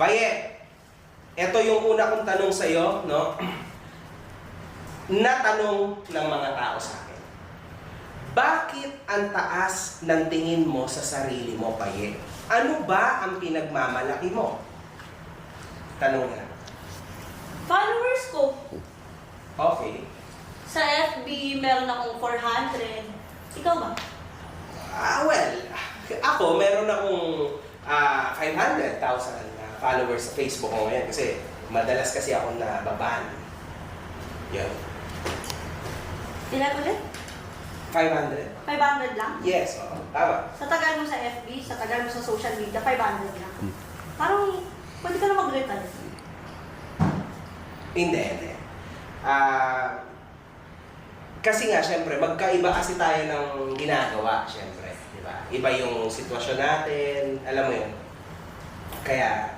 Paye, ito yung una kong tanong sa iyo, no? Natanong ng mga tao sa akin. Bakit ang taas ng tingin mo sa sarili mo, Paye? Ano ba ang pinagmamalaki mo? Tanong nga. Followers ko. Okay. Sa FB, meron akong 400. Ikaw ba? Well, ako meron akong 500,000 na followers sa Facebook ko ngayon kasi madalas kasi ako nababan. Yun. Ilan ulit? 500? 500 lang? Yes, oo. Tama. Sa tagal mo sa FB, sa tagal mo sa social media, 500 lang. Parang, pwede ka na mag-retire. Hindi. Kasi nga, syempre, magkaiba kasi tayo ng ginagawa, syempre. Diba? Iba yung sitwasyon natin, alam mo yun. Kaya,